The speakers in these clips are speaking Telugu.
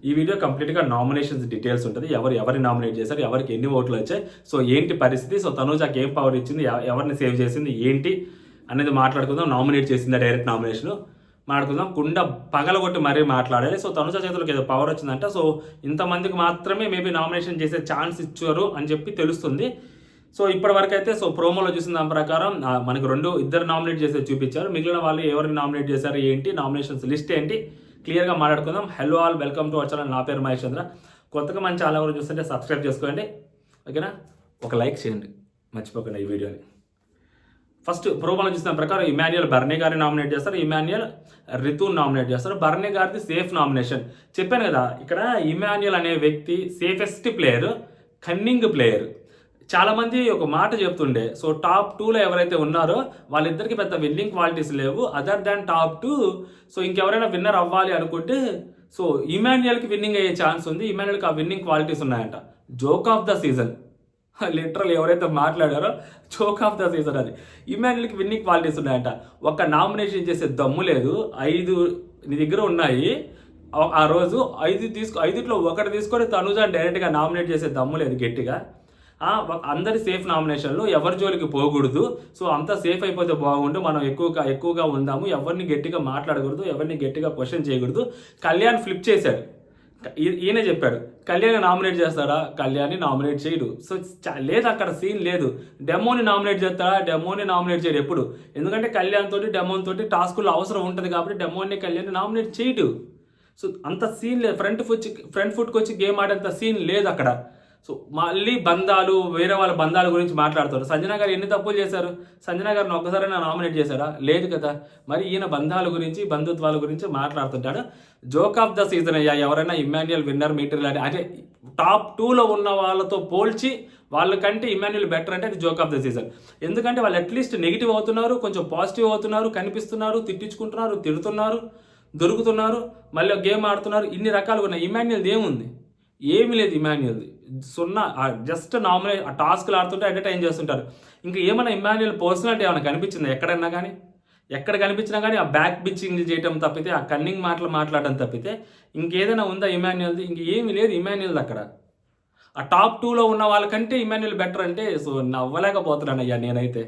ఈ వీడియో కంప్లీట్గా నామినేషన్స్ డీటెయిల్స్ ఉంటుంది. ఎవరిని నామినేట్ చేశారు, ఎవరికి ఎన్ని ఓట్లు వచ్చాయి, సో ఏంటి పరిస్థితి, సో తనూజాకి ఏం పవర్ ఇచ్చింది, ఎవరిని సేవ్ చేసింది ఏంటి అనేది మాట్లాడుకుందాం. నామినేట్ చేసిందా డైరెక్ట్ నామినేషన్ మాట్లాడుకుందాం. కుండ పగలగొట్టి మరీ మాట్లాడాలి. సో తనుజ చేతులకు ఏదో పవర్ వచ్చిందంట. సో ఇంతమందికి మాత్రమే మేబీ నామినేషన్ చేసే ఛాన్స్ ఇచ్చారు అని చెప్పి తెలుస్తుంది. సో ఇప్పటి వరకు అయితే సో ప్రోమోలో చూసిన దాని ప్రకారం మనకు ఇద్దరు నామినేట్ చేసే చూపించారు. మిగిలిన వాళ్ళు ఎవరిని నామినేట్ చేశారు ఏంటి, నామినేషన్స్ లిస్ట్ ఏంటి క్లియర్గా మాట్లాడుకుందాం. Hello all, welcome to our channel. నా పేరు మహేష్ చంద్ర. కొత్తగా మన ఛానల్ ఎవరు చూస్తుంటే సబ్స్క్రైబ్ చేసుకోండి, ఓకేనా. ఒక లైక్ చేయండి మర్చిపోకండి ఈ వీడియోని. ఫస్ట్ ప్రోమోలో చూసిన ప్రకారం ఇమాన్యుయల్ బర్నీ గారిని నామినేట్ చేస్తారు, ఇమాన్యుయల్ రితుని నామినేట్ చేస్తారు. బర్నీ గారిది సేఫ్ నామినేషన్ చెప్పాను కదా. ఇక్కడ ఇమాన్యుయల్ అనే వ్యక్తి సేఫెస్ట్ ప్లేయర్, కన్నింగ్ ప్లేయర్. చాలామంది ఒక మాట చెప్తుండే, సో టాప్ 2లో ఎవరైతే ఉన్నారో వాళ్ళిద్దరికి పెద్ద విన్నింగ్ క్వాలిటీస్ లేవు అదర్ దాన్ టాప్ 2. సో ఇంకెవరైనా విన్నర్ అవ్వాలి అనుకుంటే సో ఇమాన్యుయల్కి విన్నింగ్ అయ్యే ఛాన్స్ ఉంది. ఇమాన్యుయల్కి ఆ విన్నింగ్ క్వాలిటీస్ ఉన్నాయంట. Joke of the season literal ఎవరైతే మాట్లాడారో జోక్ ఆఫ్ ద సీజన్ అది. ఇమాన్యుయల్కి విన్నింగ్ క్వాలిటీస్ ఉన్నాయంట. ఒక నామినేషన్ చేసే దమ్ము లేదు. 5 నీ దగ్గర ఉన్నాయి. ఆ రోజు 5 ఒకటి తీసుకొని తనుజాని డైరెక్ట్గా నామినేట్ చేసే దమ్ము లేదు గట్టిగా. అందరి సేఫ్ నామినేషన్లు, ఎవరి జోలికి పోకూడదు. సో అంతా సేఫ్ అయిపోతే బాగుండు, మనం ఎక్కువగా ఉందాము, ఎవరిని గట్టిగా మాట్లాడకూడదు, ఎవరిని గట్టిగా క్వశ్చన్ చేయకూడదు. కళ్యాణ్ ఫ్లిప్ చేశాడు. ఈయన చెప్పాడు కళ్యాణ్ నామినేట్ చేస్తాడా, కళ్యాణ్ని నామినేట్ చేయడు. సో లేదు, అక్కడ సీన్ లేదు. డెమోని నామినేట్ చేస్తాడా, డెమోని నామినేట్ చేయడు ఎప్పుడు. ఎందుకంటే కళ్యాణ్ తోటి డెమోన్ తోటి టాస్కుల్లో అవసరం ఉంటుంది కాబట్టి డెమోని కళ్యాణ్ని నామినేట్ చేయడు. సో అంత సీన్ లేదు. ఫ్రంట్ ఫుట్కి వచ్చి గేమ్ ఆడేంత సీన్ లేదు అక్కడ. సో మళ్ళీ వేరే వాళ్ళ బంధాల గురించి మాట్లాడతారు. సంజన గారు ఎన్ని తప్పులు చేశారు? సంజన గారిని ఒక్కసారైనా నామినేట్ చేశారా? లేదు కదా. మరి ఈయన బంధాల గురించి, బంధుత్వాల గురించి మాట్లాడుతుంటాడు. జోక్ ఆఫ్ ద సీజన్ అయ్యా. ఎవరైనా ఇమాన్యుయల్ విన్నర్ మెటీరియల్ అంటే టాప్ 2లో ఉన్న వాళ్ళతో పోల్చి వాళ్ళకంటే ఇమాన్యుయల్ బెటర్ అంటే అది జోక్ ఆఫ్ ద సీజన్. ఎందుకంటే వాళ్ళు అట్లీస్ట్ నెగిటివ్ అవుతున్నారు, కొంచెం పాజిటివ్ అవుతున్నారు, కనిపిస్తున్నారు, తిట్టించుకుంటున్నారు, తిడుతున్నారు, దొరుకుతున్నారు, మళ్ళీ గేమ్ ఆడుతున్నారు. ఇన్ని రకాలుగా ఉన్నాయి. ఇమాన్యుయల్ది ఏముంది? ఏమీ లేదు. ఇమాన్యుయల్ది సున్నా. జస్ట్ నార్మల్ ఆ టాస్క్లు ఆడుతుంటే ఎంటర్టైన్ చేస్తుంటారు. ఇంకా ఏమైనా ఇమాన్యుయల్ పర్సనాలిటీ ఏమైనా కనిపించిందా ఎక్కడన్నా కానీ? ఎక్కడ కనిపించినా కానీ ఆ బ్యాక్ బిచ్చింగ్ చేయడం తప్పితే, ఆ కన్నింగ్ మాటలు మాట్లాడడం తప్పితే ఇంకేదైనా ఉందా ఇమాన్యుయల్ది? ఇంక ఏమీ లేదు ఇమాన్యుయల్ది అక్కడ. ఆ టాప్ 2లో ఉన్న వాళ్ళకంటే ఇమాన్యుయల్ బెటర్ అంటే సో నవ్వలేకపోతున్నాను అయ్యా నేనైతే.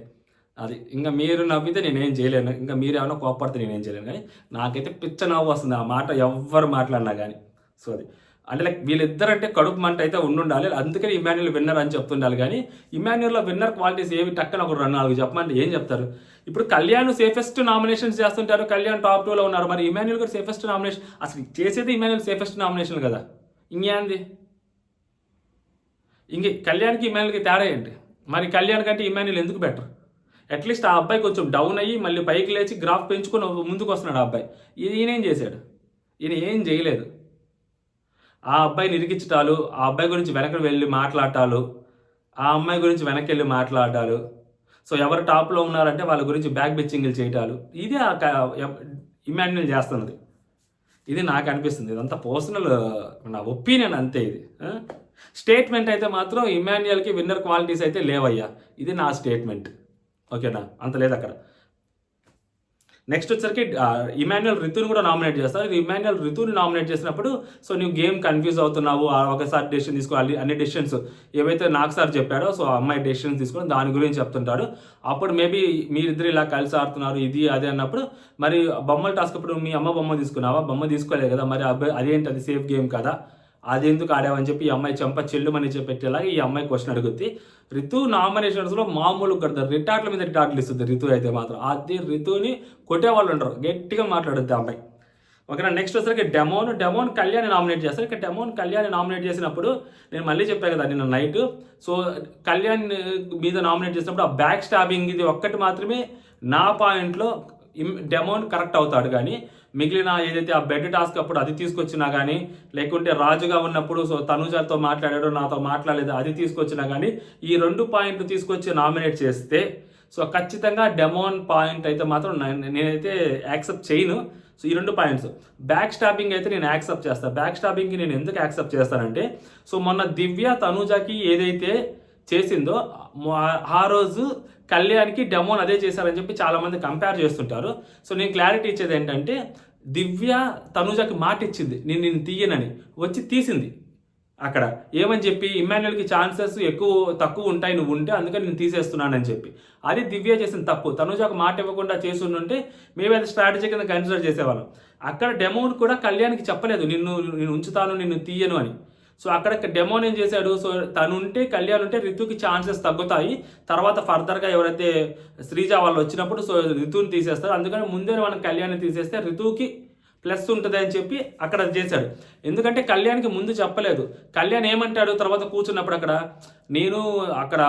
అది ఇంకా మీరు నవ్వితే నేనేం చేయలేను, ఇంకా మీరు ఏమైనా కోపడితే నేనేం చేయలేను. కానీ నాకైతే పిచ్చ నవ్వు వస్తుంది ఆ మాట ఎవ్వరు మాట్లాడినా కానీ. సో అది అంటే లైక్ వీళ్ళిద్దరంటే కడుపు మంట అయితే ఉండాలి. అందుకని ఇమాన్యుయల్ విన్నర్ అని చెప్తుండాలి. కానీ ఇమాన్యుయల్లో విన్నర్ క్వాలిటీస్ ఏవి టక్కన ఒక 2-4 చెప్పమంటే ఏం చెప్తారు? ఇప్పుడు కళ్యాణ్ సేఫెస్ట్ నామినేషన్స్ చేస్తుంటారు, కళ్యాణ్ టాప్ 2లో ఉన్నారు. మరి ఇమాన్యుయల్ కూడా సేఫెస్ట్ నామినేషన్ అసలు చేసేది ఇమాన్యుయల్ సేఫెస్ట్ నామినేషన్ కదా. ఇంకేంది? కళ్యాణ్కి ఇమాన్యుయల్కి తేడా ఏంటి? మరి కళ్యాణ్ కంటే ఇమాన్యుయల్ ఎందుకు బెటర్? అట్లీస్ట్ ఆ అబ్బాయి కొంచెం డౌన్ అయ్యి మళ్ళీ పైకి లేచి గ్రాఫ్ పెంచుకొని ముందుకు వస్తున్నాడు ఆ అబ్బాయి. ఈయనేం చేశాడు? ఈయన ఏం చేయలేదు. ఆ అబ్బాయిని ఇరికించటాలు, ఆ అబ్బాయి గురించి వెనక్కి వెళ్ళి మాట్లాడటాలు, ఆ అమ్మాయి గురించి వెనక్కి వెళ్ళి మాట్లాడాలు, సో ఎవరు టాప్లో ఉన్నారంటే వాళ్ళ గురించి బ్యాక్ బిచ్చింగ్లు చేయటాలు, ఇది ఇమాన్యుయల్ చేస్తున్నది. ఇది నాకు అనిపిస్తుంది. ఇదంతా పర్సనల్ నా ఒపీనియన్ అంతే. ఇది స్టేట్మెంట్ అయితే మాత్రం ఇమాన్యుయల్కి విన్నర్ క్వాలిటీస్ అయితే లేవయ్యా. ఇది నా స్టేట్మెంట్, ఓకేనా. అంత లేదు అక్కడ. నెక్స్ట్ వచ్చరికి ఇమాన్యుయల్ రితుని కూడా నామినేట్ చేస్తారు. ఇమాన్యుయల్ రితుని నామినేట్ చేసినప్పుడు సో నువ్వు గేమ్ కన్ఫ్యూజ్ అవుతున్నావు, ఒకసారి డెసిషన్ తీసుకోవాలి, అన్ని డెసిషన్స్ ఏవైతే నాకు సార్ చెప్పాడో సో అమ్మాయి డెసిషన్స్ తీసుకొని దాని గురించి చెప్తుంటాడు. అప్పుడు మేబీ మీరిద్దరు ఇలా కలిసి ఆడుతున్నారు ఇది అదే అన్నప్పుడు మరి బొమ్మల టాస్క్ అప్పుడు మీ అమ్మ బొమ్మ తీసుకున్నావా? బొమ్మ తీసుకోలేదు కదా, మరి అబ్బాయి అదేంటి, అది సేఫ్ గేమ్ కదా, అది ఎందుకు ఆడావని చెప్పి ఈ అమ్మాయి చెంప చెల్లుమని చెప్పేలాగా ఈ అమ్మాయి క్వశ్చన్ అడుగుద్ది. రితు నామినేషన్స్లో మామూలు కడతారు, రిటార్ట్ల మీద రిటార్ట్లు ఇస్తుంది రితు అయితే మాత్రం. అది రితుని కొట్టేవాళ్ళు ఉండరు, గట్టిగా మాట్లాడుద్ది ఆ అమ్మాయి, ఓకేనా. నెక్స్ట్ వచ్చేసరికి డెమోన్ కళ్యాణ్ నామినేట్ చేస్తారు. ఇక డెమోన్ కళ్యాణ్ నామినేట్ చేసినప్పుడు నేను మళ్ళీ చెప్పాను కదా నిన్న నైట్, సో కళ్యాణ్ మీద నామినేట్ చేసినప్పుడు ఆ బ్యాక్ స్టాబింగ్ ఇది ఒక్కటి మాత్రమే నా పాయింట్లో డెమోన్ కరెక్ట్ అవుతాడు. కానీ మిగిలిన ఏదైతే ఆ బెడ్ టాస్క్ అప్పుడు అది తీసుకొచ్చినా కానీ, లేకుంటే రాజుగా ఉన్నప్పుడు సో తనుజాతో మాట్లాడాడో నాతో మాట్లాడలేదు అది తీసుకొచ్చినా కానీ, ఈ 2 పాయింట్లు తీసుకొచ్చి నామినేట్ చేస్తే సో ఖచ్చితంగా డెమోన్ పాయింట్ అయితే మాత్రం నేనైతే యాక్సెప్ట్ చేయను. సో ఈ 2 పాయింట్స్ బ్యాక్ స్టాబింగ్ అయితే నేను యాక్సెప్ట్ చేస్తాను. బ్యాక్ స్టాబింగ్కి నేను ఎందుకు యాక్సెప్ట్ చేస్తానంటే సో మొన్న దివ్య తనుజాకి ఏదైతే చేసిందో ఆ రోజు కళ్యాణ్కి డెమోన్ అదే చేశారని చెప్పి చాలామంది కంపేర్ చేస్తుంటారు. సో నేను క్లారిటీ ఇచ్చేది ఏంటంటే దివ్య తనూజకి మాట ఇచ్చింది, నేను తీయనని, వచ్చి తీసింది. అక్కడ ఏమని చెప్పి, ఇమ్మాన్యుయల్కి ఛాన్సెస్ తక్కువ ఉంటాయి నువ్వు ఉంటే, అందుకని నేను తీసేస్తున్నానని చెప్పి. అది దివ్య చేసిన తప్పు. తనుజకు మాట ఇవ్వకుండా చేసి ఉంటే మేబీ అది స్ట్రాటజీ కింద కన్సిడర్ చేసేవాళ్ళం. అక్కడ డెమోన్ కూడా కళ్యాణ్కి చెప్పలేదు నేను ఉంచుతాను, నిన్ను తీయను అని. సో అక్కడ డెమోన్ ఏం చేశాడు, సో తను ఉంటే, కళ్యాణ్ ఉంటే రితుకి ఛాన్సెస్ తగ్గుతాయి, తర్వాత ఫర్దర్గా ఎవరైతే శ్రీజ వాళ్ళు వచ్చినప్పుడు సో రితుని తీసేస్తారు, అందుకని ముందే మనం కళ్యాణ్ని తీసేస్తే రితుకి ప్లస్ ఉంటుంది అని చెప్పి అక్కడ చేశాడు. ఎందుకంటే కళ్యాణ్కి ముందు చెప్పలేదు. కళ్యాణ్ ఏమంటాడు తర్వాత కూర్చున్నప్పుడు, అక్కడ నేను అక్కడ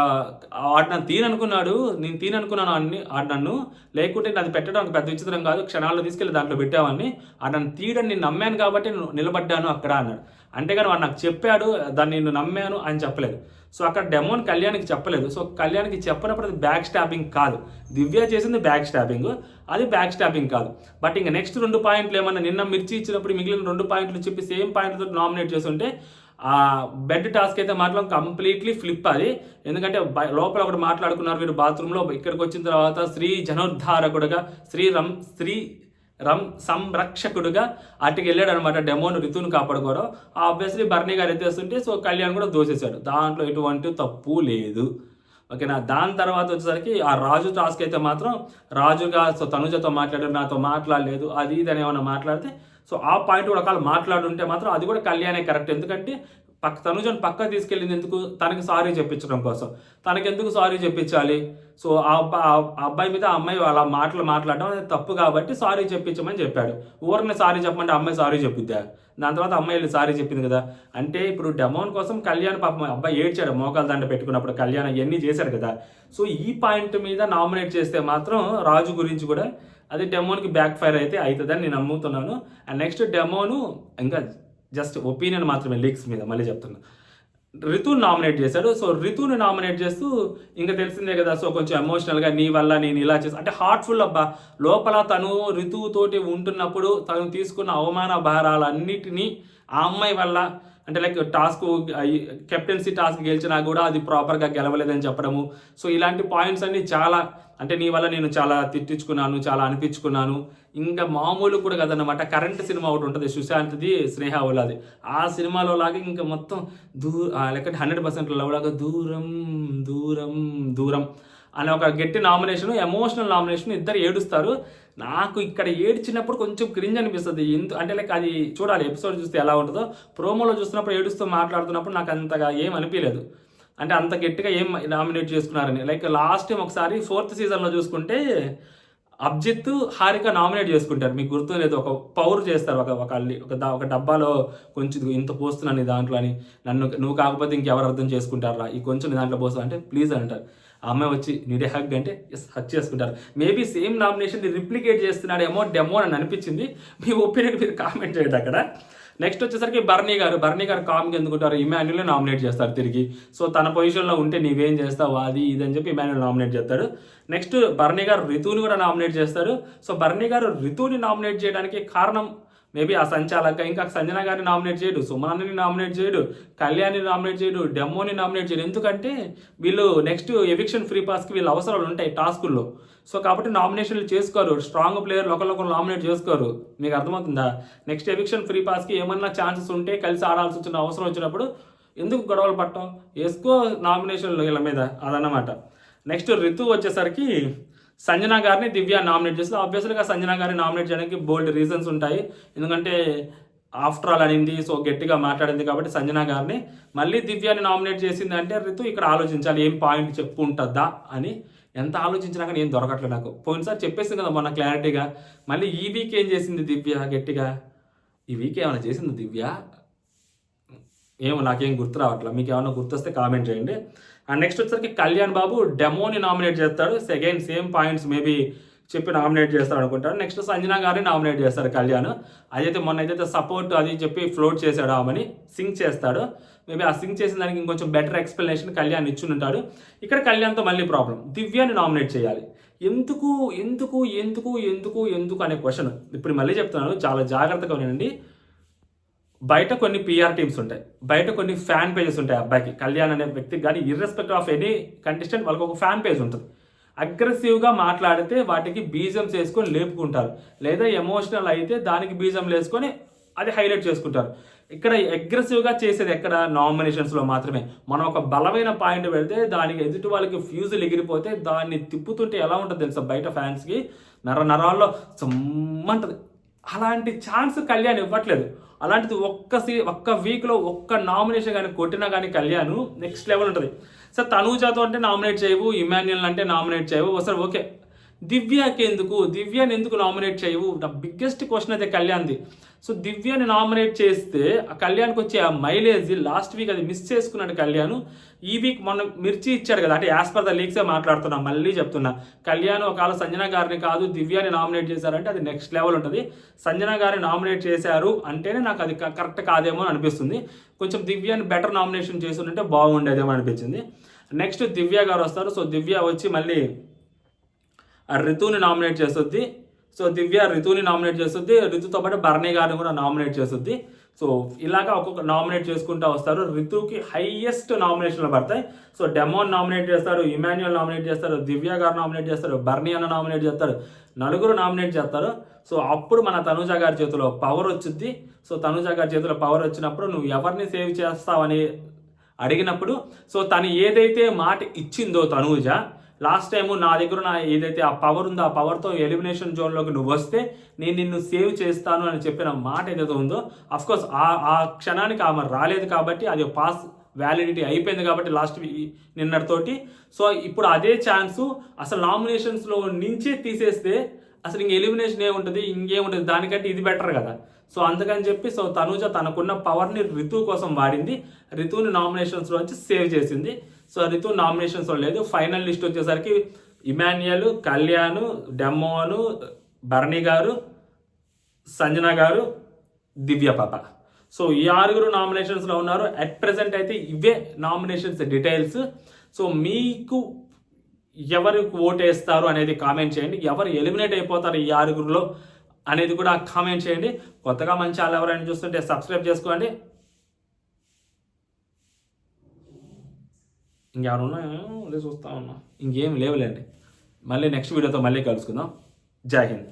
ఆడు నన్ను తీననుకున్నాడు, నేను తీననుకున్నాను అన్ని ఆడు నన్ను, లేకుంటే అది పెట్టడం పెద్ద విచిత్రం కాదు, క్షణాల్లో తీసుకెళ్ళి దాంట్లో పెట్టావని, ఆడు నన్ను తీయడం నేను నమ్మాను కాబట్టి నేను నిలబడ్డాను అక్కడ అన్నాడు. అంతేగాని వాడు నాకు చెప్పాడు దాన్ని నేను నమ్మాను అని చెప్పలేదు. సో అక్కడ డెమోన్ కళ్యాణ్కి చెప్పలేదు. సో కళ్యాణ్కి చెప్పినప్పుడు అది బ్యాక్ స్టాపింగ్ కాదు, దివ్య చేసింది బ్యాక్ స్టాపింగ్, అది బ్యాక్ స్టాపింగ్ కాదు. బట్ ఇంకా నెక్స్ట్ 2 పాయింట్లు ఏమన్నా నిన్న మిర్చి ఇచ్చినప్పుడు మిగిలిన 2 పాయింట్లు చెప్పి సేమ్ పాయింట్తో నామినేట్ చేస్తుంటే ఆ బెడ్ టాస్క్ అయితే మాత్రం కంప్లీట్లీ ఫ్లిప్ అది. ఎందుకంటే లోపల ఒకటి మాట్లాడుకున్నారు వీరు బాత్రూంలో, ఇక్కడికి వచ్చిన తర్వాత శ్రీ జనోద్ధారకుడుగా శ్రీ సంరక్షకుడుగా అటుకి వెళ్ళాడు అనమాట డెమోన్ రితుని కాపాడుకోవడం. ఆబ్వియస్లీ బర్నీ గారు ఎత్తేస్తుంటే సో కళ్యాణ్ కూడా దోసేశాడు, దాంట్లో ఎటువంటి తప్పు లేదు. ఓకేనా. దాని తర్వాత వచ్చేసరికి ఆ రాజు టాస్క్ అయితే మాత్రం రాజుగా సో తనుజతో మాట్లాడారు, నాతో మాట్లాడలేదు, అది ఇది అని ఏమైనా మాట్లాడితే సో ఆ పాయింట్ కూడా ఒకవేళ మాట్లాడుంటే మాత్రం అది కూడా కళ్యాణే కరెక్ట్. ఎందుకంటే తనుజను పక్క తీసుకెళ్ళింది ఎందుకు, తనకి సారీ చెప్పించడం కోసం. తనకెందుకు సారీ చెప్పించాలి? సో ఆ అబ్బాయి మీద ఆ అమ్మాయి అలా మాట్లాడడం అనేది తప్పు కాబట్టి సారీ చెప్పించమని చెప్పాడు. ఊరిని సారీ చెప్పమంటే అమ్మాయి సారీ చెప్పిద్దా? దాని తర్వాత అమ్మాయి వెళ్ళి సారీ చెప్పింది కదా. అంటే ఇప్పుడు డెమోన్ కోసం కళ్యాణ్ పాపం అబ్బాయి ఏడ్చాడు మోకాలు దండ పెట్టుకున్నప్పుడు, కళ్యాణ్ ఇవన్నీ చేశాడు కదా. సో ఈ పాయింట్ మీద నామినేట్ చేస్తే మాత్రం రాజు గురించి కూడా అది డెమోన్కి బ్యాక్ ఫైర్ అయితే అవుతుందని నేను నమ్ముతున్నాను. అండ్ నెక్స్ట్ డెమోను ఇంకా జస్ట్ ఒపీనియన్ మాత్రమే లీక్స్ మీద, మళ్ళీ చెప్తున్నా, రితుని నామినేట్ చేశాడు. సో రితుని నామినేట్ చేస్తూ ఇంకా తెలిసిందే కదా, సో కొంచెం ఎమోషనల్గా నీ వల్ల నేను ఇలా చేస్తాను అంటే హార్ట్ఫుల్ అబ్బా. లోపల తను రితుతోటి ఉంటున్నప్పుడు తను తీసుకున్న అవమాన భారాలన్నిటినీ ఆ అమ్మాయి వల్ల, అంటే లైక్ టాస్క్ కెప్టెన్సీ టాస్క్ గెలిచినా కూడా అది ప్రాపర్గా గెలవలేదని చెప్పడము. సో ఇలాంటి పాయింట్స్ అన్నీ చాలా, అంటే నీ వల్ల నేను చాలా తిట్టించుకున్నాను, చాలా అనిపించుకున్నాను. ఇంకా మామూలు కూడా కదన్నమాట. కరెంట్ సినిమా ఒకటి ఉంటుంది సుశాంత్ది, స్నేహ వాళ్ళది, ఆ సినిమాలో లాగా ఇంకా మొత్తం లేకపోతే 100% లవ్ లాగా దూరం దూరం దూరం అనే ఒక గట్టి నామినేషన్, ఎమోషనల్ నామినేషన్, ఇద్దరు ఏడుస్తారు. నాకు ఇక్కడ ఏడ్చినప్పుడు కొంచెం క్రింజ్ అనిపిస్తుంది. అంటే లైక్ అది చూడాలి, ఎపిసోడ్ చూస్తే ఎలా ఉంటుందో. ప్రోమోలో చూస్తున్నప్పుడు ఏడుస్తూ మాట్లాడుతున్నప్పుడు నాకు అంతగా ఏం అనిపించలేదు, అంటే అంత గట్టిగా ఏం నామినేట్ చేసుకున్నారని. లైక్ లాస్ట్ టైం ఒకసారి 4th సీజన్లో చూసుకుంటే అభిజిత్ హారిక నామినేట్ చేసుకుంటారు, మీకు గుర్తు లేదు, ఒక పౌర్ చేస్తారు, ఒక డబ్బాలో కొంచెం ఇంత పోస్తున్నాను దాంట్లో అని, నువ్వు కాకపోతే ఇంకెవరు అర్థం చేసుకుంటారా, ఈ కొంచెం దాంట్లో పోస్తా అంటే ప్లీజ్ అంటారు. ఆ అమ్మాయి వచ్చి నీడే హగ్ అంటే ఎస్ హగ్ చేసుకుంటారు. మేబీ సేమ్ నామినేషన్ రిప్లికేట్ చేస్తున్నాడేమో డెమో అని అనిపించింది. మీ ఒపీనియన్ మీరు కామెంట్ చేయండి అక్కడ. నెక్స్ట్ వచ్చేసరికి బర్నీ గారు కామ్గా ఎందుకుంటారు, ఇమాన్యుల్ని నామినేట్ చేస్తారు తిరిగి. సో తన పొజిషన్లో ఉంటే నీవేం చేస్తావు అది ఇది అని చెప్పి ఇమాన్యుల్ నామినేట్ చేస్తాడు. నెక్స్ట్ బర్నీ గారు రితుని కూడా నామినేట్ చేస్తారు. సో బర్నీ గారు రితుని నామినేట్ చేయడానికి కారణం మేబీ ఆ సంచాలక, ఇంకా సంజన గారిని నామినేట్ చేయడు, సుమనాన్ని నామినేట్ చేయడు, కళ్యాణ్ని నామినేట్ చేయడు, డెమోని నామినేట్ చేయడు. ఎందుకంటే వీళ్ళు నెక్స్ట్ ఎవిక్షన్ ఫ్రీ పాస్కి వీళ్ళ అవసరాలు ఉంటాయి టాస్కుల్లో. సో కాబట్టి నామినేషన్లు చేసుకోరు, స్ట్రాంగ్ ప్లేయర్లు ఒకరికొకరు నామినేట్ చేసుకోరు. మీకు అర్థమవుతుందా? నెక్స్ట్ ఎవిక్షన్ ఫ్రీ పాస్కి ఏమన్నా ఛాన్సెస్ ఉంటే కలిసి ఆడాల్సి వచ్చిన అవసరం వచ్చినప్పుడు ఎందుకు గొడవలు పట్టడం, వేసుకో నామినేషన్లు వీళ్ళ మీద, అదన్నమాట. నెక్స్ట్ రితు వచ్చేసరికి సంజన గారిని దివ్య నామినేట్ చేస్తుంది. ఆబ్వియస్లీగా సంజన గారిని నామినేట్ చేయడానికి బోల్డ్ రీజన్స్ ఉంటాయి, ఎందుకంటే ఆఫ్టర్ ఆల్ అనింది, సో గట్టిగా మాట్లాడింది కాబట్టి సంజన గారిని. మళ్ళీ దివ్యాని నామినేట్ చేసింది అంటే రితు ఇక్కడ ఆలోచించాలి, ఏం పాయింట్ చెప్పు ఉంటుందా అని. ఎంత ఆలోచించినా కానీ ఏం దొరకట్లేదు నాకు. పోయినసారి చెప్పేసింది కదా మొన్న క్లారిటీగా. మళ్ళీ ఈ వీక్ ఏం చేసింది దివ్య గట్టిగా, ఈ వీక్ ఏమైనా చేసింది దివ్య ఏమో నాకేం గుర్తు రావట్లేదు. మీకు ఏమైనా గుర్తొస్తే కామెంట్ చేయండి. అండ్ నెక్స్ట్ వచ్చేసరికి కళ్యాణ్ బాబు డెమోని నామినేట్ చేస్తాడు. సెకండ్ సేమ్ పాయింట్స్ మేబీ చెప్పి నామినేట్ చేస్తాడు అనుకుంటాడు. నెక్స్ట్ సంజన గారిని నామినేట్ చేస్తారు కళ్యాణ్. అదైతే మొన్న ఏదైతే సపోర్ట్ అది చెప్పి ఫ్లోట్ చేశాడు ఆమెని, సింక్ చేస్తాడు. మేబీ ఆ సింక్ చేసిన దానికి ఇంకొంచెం బెటర్ ఎక్స్ప్లెనేషన్ కళ్యాణ్ ఇచ్చుంటాడు. ఇక్కడ కళ్యాణ్తో మళ్ళీ ప్రాబ్లం, దివ్యాని నామినేట్ చేయాలి. ఎందుకు ఎందుకు ఎందుకు ఎందుకు ఎందుకు అనే క్వశ్చన్ ఇప్పుడు మళ్ళీ చెప్తున్నాను, చాలా జాగ్రత్తగా వినండి. బయట కొన్ని పిఆర్ టీమ్స్ ఉంటాయి, బయట కొన్ని ఫ్యాన్ పేజెస్ ఉంటాయి అబ్బాయికి, కళ్యాణ్ అనే వ్యక్తికి కానీ ఇర్రెస్పెక్టివ్ ఆఫ్ ఎనీ కంటెస్టెంట్ వాళ్ళకి ఒక ఫ్యాన్ పేజ్ ఉంటుంది. అగ్రెసివ్గా మాట్లాడితే వాటికి బీజం చేసుకొని లేపుకుంటారు, లేదా ఎమోషనల్ అయితే దానికి బీజం వేసుకొని అది హైలైట్ చేసుకుంటారు. ఇక్కడ అగ్రెసివ్గా చేసేది ఎక్కడ? నామినేషన్స్లో మాత్రమే. మనం ఒక బలమైన పాయింట్ పెడితే దానికి ఎదుటి వాళ్ళకి ఫ్యూజులు ఎగిరిపోతే దాన్ని తిప్పుతుంటే ఎలా ఉంటుంది తెలుసా? బయట ఫ్యాన్స్కి నరాల్లో సమ్మంటది. అలాంటి ఛాన్స్ కళ్యాణ్ ఇవ్వట్లేదు. అలాంటిది ఒక్క వీక్లో ఒక్క నామినేషన్ కానీ కొట్టినా కానీ కళ్యాణ్ నెక్స్ట్ లెవెల్ ఉంటుంది. సార్ తనూజాతో అంటే నామినేట్ చేయవు, ఇమాన్యుయల్ అంటే నామినేట్ చేయవు, సార్ ఓకే. దివ్యాకి ఎందుకు? దివ్యాని ఎందుకు నామినేట్ చేయవు? ద బిగ్గెస్ట్ క్వశ్చన్ అయితే కళ్యాణ్ది. సో దివ్యాని నామినేట్ చేస్తే ఆ కళ్యాణ్కి వచ్చే ఆ మైలేజ్ లాస్ట్ వీక్ అది మిస్ చేసుకున్నాడు కళ్యాణ్. ఈ వీక్ మొన్న మిర్చి ఇచ్చాడు కదా, అంటే యాజ్ పర్ ద లీక్సే మాట్లాడుతున్నా, మళ్ళీ చెప్తున్నా. కళ్యాణ్ ఒకవేళ సంజన గారిని కాదు దివ్యాని నామినేట్ చేశారంటే అది నెక్స్ట్ లెవెల్ ఉంటుంది. సంజన గారిని నామినేట్ చేశారు అంటేనే నాకు అది కరెక్ట్ కాదేమో అని అనిపిస్తుంది. కొంచెం దివ్యాని బెటర్ నామినేషన్ చేస్తుంటే బాగుండేదేమో అనిపించింది. నెక్స్ట్ దివ్య గారు వస్తారు. సో దివ్య వచ్చి మళ్ళీ రితుని నామినేట్ చేస్తుంది. సో దివ్య రితుని నామినేట్ చేస్తుంది, రితుతో పాటు భరణి గారిని కూడా నామినేట్ చేస్తుంది. సో ఇలాగా ఒక్కొక్క నామినేట్ చేసుకుంటూ వస్తారు. రితుకి హైయెస్ట్ నామినేషన్లు పడతాయి. సో డెమోన్ నామినేట్ చేస్తారు, ఇమాన్యుయల్ నామినేట్ చేస్తారు, దివ్య గారు నామినేట్ చేస్తారు, భరణి అన్న నామినేట్ చేస్తారు, నలుగురు నామినేట్ చేస్తారు. సో అప్పుడు మన తనుజ గారి చేతిలో పవర్ వచ్చింది. సో తనుజ గారి చేతిలో పవర్ వచ్చినప్పుడు నువ్వు ఎవరిని సేవ్ చేస్తావని అడిగినప్పుడు, సో తను ఏదైతే మాట ఇచ్చిందో తనుజ లాస్ట్ టైము, నా దగ్గర ఏదైతే ఆ పవర్ ఉందో ఆ పవర్తో ఎలిమినేషన్ జోన్లోకి నువ్వు వస్తే నేను నిన్ను సేవ్ చేస్తాను అని చెప్పిన మాట ఏదైతే ఉందో, అఫ్కోర్స్ ఆ క్షణానికి ఆమె రాలేదు కాబట్టి అది పాస్ వ్యాలిడిటీ అయిపోయింది కాబట్టి లాస్ట్ నిన్నటితోటి. సో ఇప్పుడు అదే ఛాన్సు అసలు నామినేషన్స్లో నుంచే తీసేస్తే అసలు ఇంక ఎలిమినేషన్ ఏముంటుంది, ఇంకేముంటుంది, దానికంటే ఇది బెటర్ కదా. సో అందుకని చెప్పి సో తనుజ తనకున్న పవర్ని రితు కోసం వాడింది, రితుని నామినేషన్స్లోంచి సేవ్ చేసింది. సో రితు నామినేషన్స్లో లేదు. ఫైనల్ లిస్ట్ వచ్చేసరికి ఇమాన్యుయల్, కళ్యాణ్, డెమోను, భరణి గారు, సంజన గారు, దివ్య పాప. సో ఈ 6 నామినేషన్స్లో ఉన్నారు. అట్ ప్రెసెంట్ అయితే ఇవే నామినేషన్స్ డీటెయిల్స్. సో మీకు ఎవరు ఓటేస్తారు అనేది కామెంట్ చేయండి. ఎవరు ఎలిమినేట్ అయిపోతారు ఈ 6 అనేది కూడా కామెంట్ చేయండి. కొత్తగా మన ఛానల్ ఎవరైనా చూస్తుంటే సబ్స్క్రైబ్ చేసుకోండి. ఇంకెవరు ఉన్నాయో చూస్తా ఉన్నా, ఇంకేం లేవులేండి. మళ్ళీ నెక్స్ట్ వీడియోతో మళ్ళీ కలుసుకుందాం. జై హింద్.